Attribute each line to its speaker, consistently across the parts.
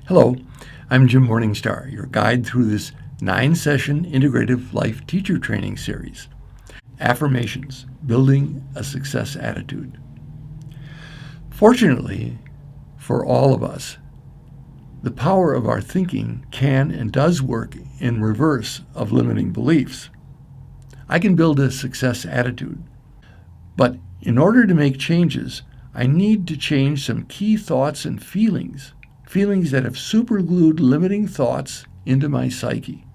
Speaker 1: Hello, I'm Jim Morningstar, your guide through this 9-session Integrative Life Teacher training series. Affirmations, Building a Success Attitude. Fortunately, for all of us, the power of our thinking can and does work in reverse of limiting beliefs. I can build a success attitude, but in order to make changes, I need to change some key thoughts and feelings that have superglued limiting thoughts into my psyche.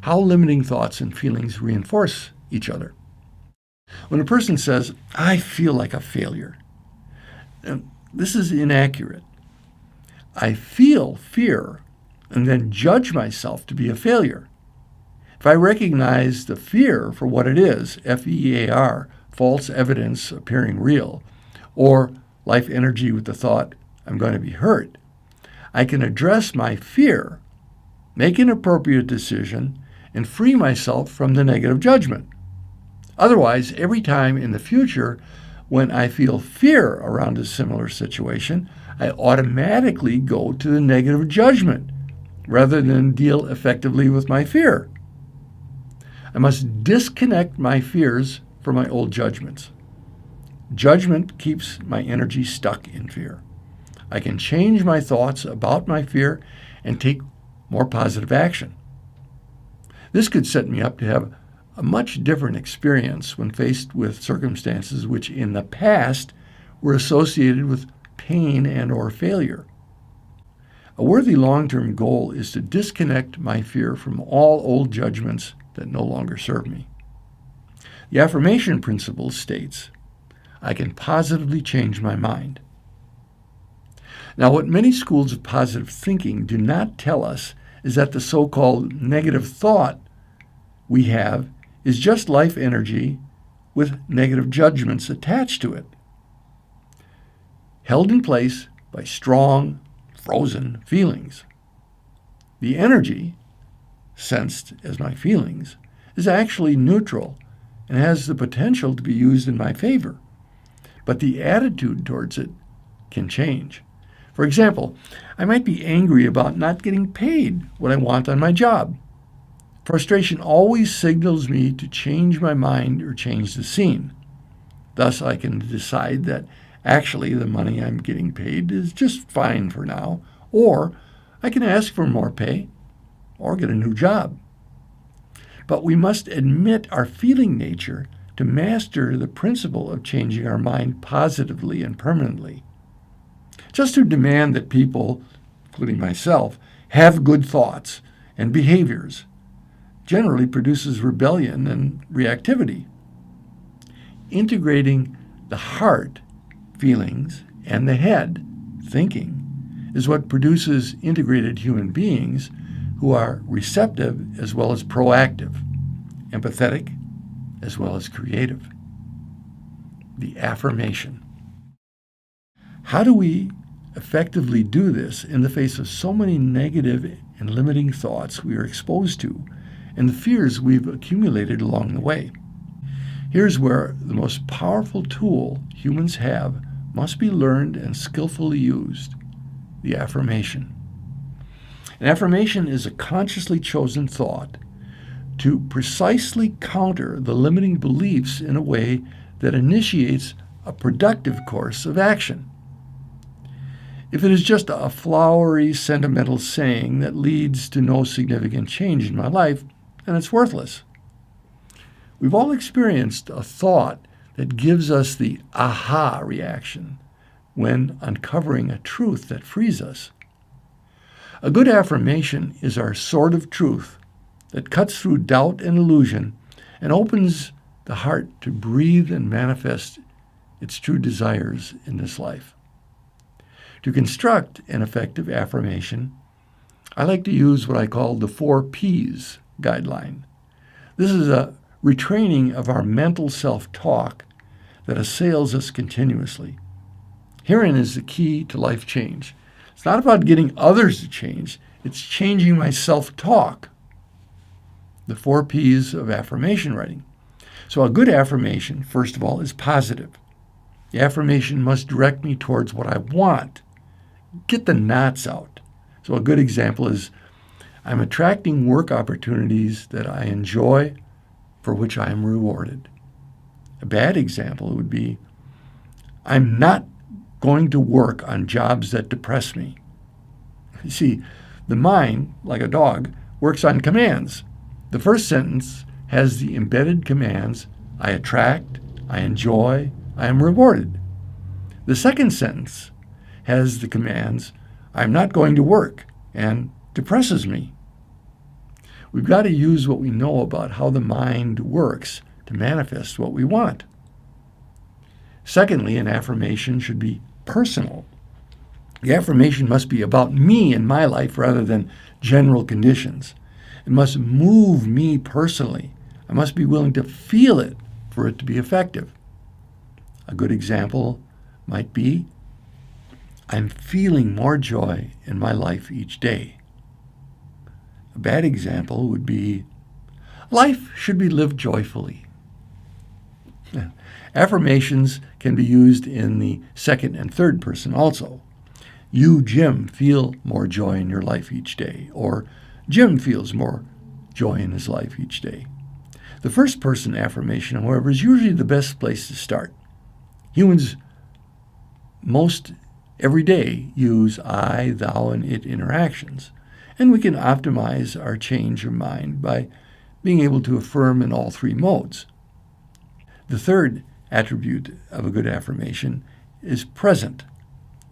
Speaker 1: How limiting thoughts and feelings reinforce each other. When a person says, "I feel like a failure," this is inaccurate. I feel fear and then judge myself to be a failure. If I recognize the fear for what it is, FEAR, false evidence appearing real, or life energy with the thought, I'm going to be hurt, I can address my fear, make an appropriate decision, and free myself from the negative judgment. Otherwise, every time in the future when I feel fear around a similar situation, I automatically go to the negative judgment rather than deal effectively with my fear. I must disconnect my fears from my old judgments. Judgment keeps my energy stuck in fear. I can change my thoughts about my fear and take more positive action. This could set me up to have a much different experience when faced with circumstances which in the past were associated with pain and or failure. A worthy long-term goal is to disconnect my fear from all old judgments that no longer serve me. The Affirmation Principle states, I can positively change my mind. Now, what many schools of positive thinking do not tell us is that the so-called negative thought we have is just life energy with negative judgments attached to it, held in place by strong, frozen feelings. The energy, sensed as my feelings, is actually neutral and has the potential to be used in my favor, but the attitude towards it can change. For example, I might be angry about not getting paid what I want on my job. Frustration always signals me to change my mind or change the scene. Thus, I can decide that actually the money I'm getting paid is just fine for now, or I can ask for more pay or get a new job. But we must admit our feeling nature to master the principle of changing our mind positively and permanently. Just to demand that people, including myself, have good thoughts and behaviors generally produces rebellion and reactivity. Integrating the heart, feelings, and the head, thinking, is what produces integrated human beings who are receptive as well as proactive, empathetic as well as creative. The affirmation. How do we effectively do this in the face of so many negative and limiting thoughts we are exposed to and the fears we've accumulated along the way? Here's where the most powerful tool humans have must be learned and skillfully used, the affirmation. An affirmation is a consciously chosen thought to precisely counter the limiting beliefs in a way that initiates a productive course of action. If it is just a flowery, sentimental saying that leads to no significant change in my life, then it's worthless. We've all experienced a thought that gives us the aha reaction when uncovering a truth that frees us. A good affirmation is our sword of truth that cuts through doubt and illusion and opens the heart to breathe and manifest its true desires in this life. To construct an effective affirmation, I like to use what I call the 4 Ps guideline. This is a retraining of our mental self-talk that assails us continuously. Herein is the key to life change. It's not about getting others to change, it's changing my self-talk. The 4 Ps of affirmation writing. So a good affirmation, first of all, is positive. The affirmation must direct me towards what I want get the knots out. So a good example is, I'm attracting work opportunities that I enjoy, for which I am rewarded. A bad example would be, I'm not going to work on jobs that depress me. You see, the mind, like a dog, works on commands. The first sentence has the embedded commands, I attract, I enjoy, I am rewarded. The second sentence has the commands, I'm not going to work, and depresses me. We've got to use what we know about how the mind works to manifest what we want. Secondly, an affirmation should be personal. The affirmation must be about me and my life rather than general conditions. It must move me personally. I must be willing to feel it for it to be effective. A good example might be, I'm feeling more joy in my life each day. A bad example would be, life should be lived joyfully. Affirmations can be used in the second and third person also. You, Jim, feel more joy in your life each day, or Jim feels more joy in his life each day. The first person affirmation, however, is usually the best place to start. Humans most every day use I, thou, and it interactions, and we can optimize our change of mind by being able to affirm in all three modes. The third attribute of a good affirmation is present.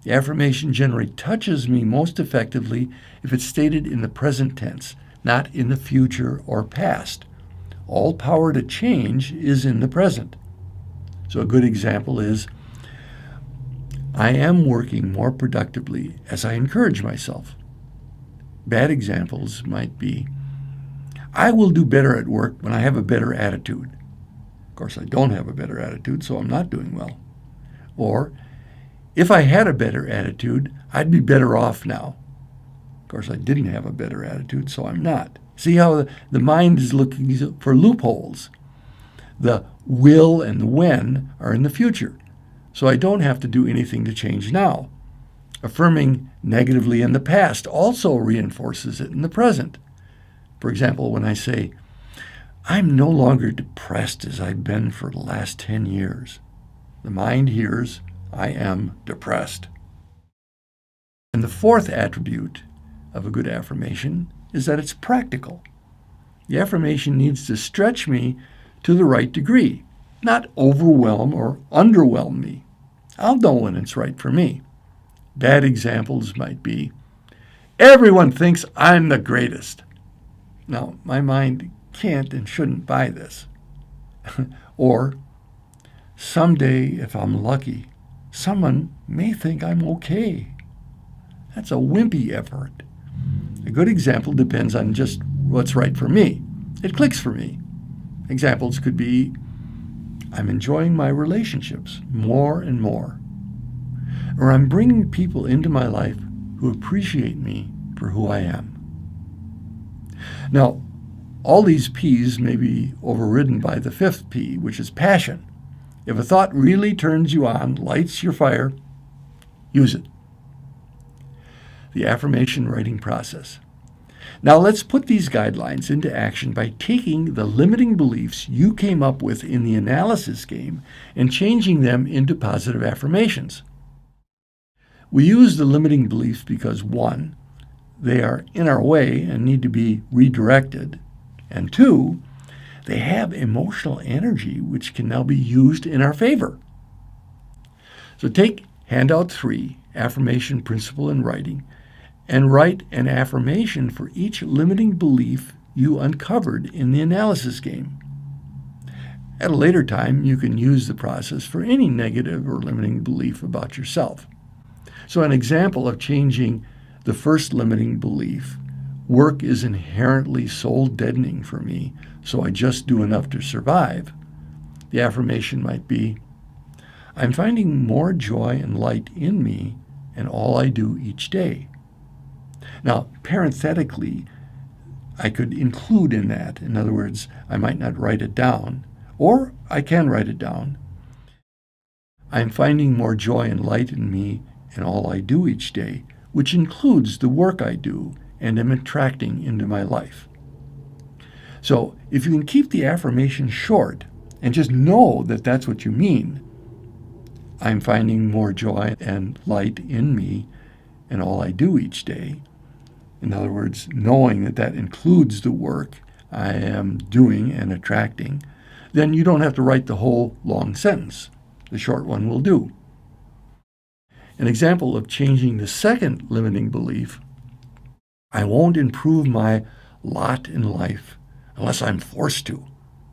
Speaker 1: The affirmation generally touches me most effectively if it's stated in the present tense, not in the future or past. All power to change is in the present. So a good example is, I am working more productively as I encourage myself. Bad examples might be, I will do better at work when I have a better attitude. Of course, I don't have a better attitude, so I'm not doing well. Or, if I had a better attitude, I'd be better off now. Of course, I didn't have a better attitude, so I'm not. See how the mind is looking for loopholes. The will and the when are in the future, so I don't have to do anything to change now. Affirming negatively in the past also reinforces it in the present. For example, when I say, I'm no longer depressed as I've been for the last 10 years, the mind hears, I am depressed. And the fourth attribute of a good affirmation is that it's practical. The affirmation needs to stretch me to the right degree, not overwhelm or underwhelm me. I'll know when it's right for me. Bad examples might be, everyone thinks I'm the greatest. Now, my mind can't and shouldn't buy this. Or, someday, if I'm lucky, someone may think I'm okay. That's a wimpy effort. A good example depends on just what's right for me. It clicks for me. Examples could be, I'm enjoying my relationships more and more. Or I'm bringing people into my life who appreciate me for who I am. Now, all these P's may be overridden by the fifth P, which is passion. If a thought really turns you on, lights your fire, use it. The affirmation writing process. Now let's put these guidelines into action by taking the limiting beliefs you came up with in the analysis game and changing them into positive affirmations. We use the limiting beliefs because 1, they are in our way and need to be redirected, and 2, they have emotional energy which can now be used in our favor. So take handout 3, Affirmation Principle in Writing, and write an affirmation for each limiting belief you uncovered in the analysis game. At a later time, you can use the process for any negative or limiting belief about yourself. So an example of changing the first limiting belief, work is inherently soul-deadening for me, so I just do enough to survive. The affirmation might be, I'm finding more joy and light in me and all I do each day. Now, parenthetically, I could include in that, in other words, I might not write it down, or I can write it down. I'm finding more joy and light in me in all I do each day, which includes the work I do and am attracting into my life. So if you can keep the affirmation short and just know that that's what you mean, I'm finding more joy and light in me in all I do each day. In other words, knowing that that includes the work I am doing and attracting, then you don't have to write the whole long sentence. The short one will do. An example of changing the second limiting belief: I won't improve my lot in life unless I'm forced to.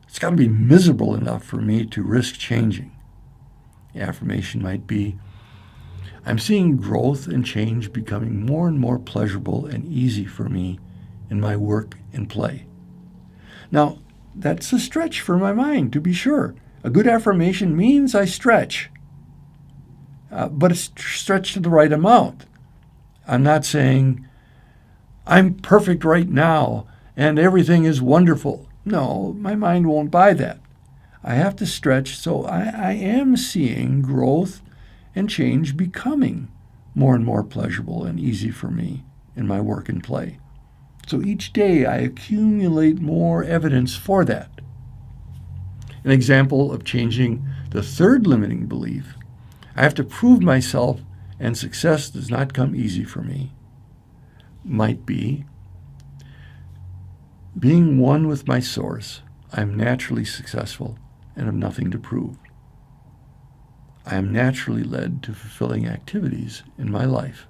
Speaker 1: It's got to be miserable enough for me to risk changing. The affirmation might be, I'm seeing growth and change becoming more and more pleasurable and easy for me in my work and play. Now, that's a stretch for my mind, to be sure. A good affirmation means I stretch, but it's stretched to the right amount. I'm not saying, I'm perfect right now and everything is wonderful. No, my mind won't buy that. I have to stretch so I am seeing growth and change becoming more and more pleasurable and easy for me in my work and play. So each day I accumulate more evidence for that. An example of changing the third limiting belief: I have to prove myself and success does not come easy for me, might be, being one with my source, I am naturally successful and have nothing to prove. I am naturally led to fulfilling activities in my life.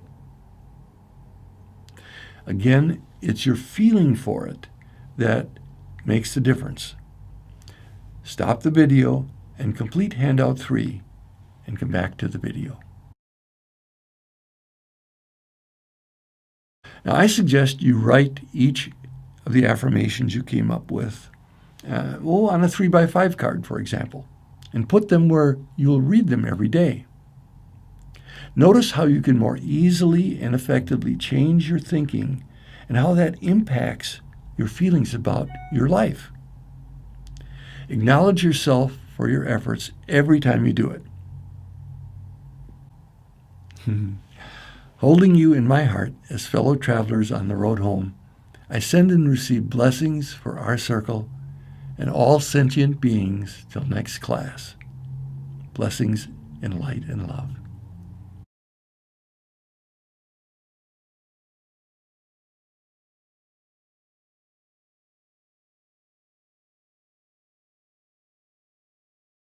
Speaker 1: Again, it's your feeling for it that makes the difference. Stop the video and complete handout 3 and come back to the video. Now, I suggest you write each of the affirmations you came up with, on a 3x5 card, for example, and put them where you'll read them every day. Notice how you can more easily and effectively change your thinking and how that impacts your feelings about your life. Acknowledge yourself for your efforts every time you do it. Holding you in my heart as fellow travelers on the road home, I send and receive blessings for our circle and all sentient beings till next class. Blessings in light and love.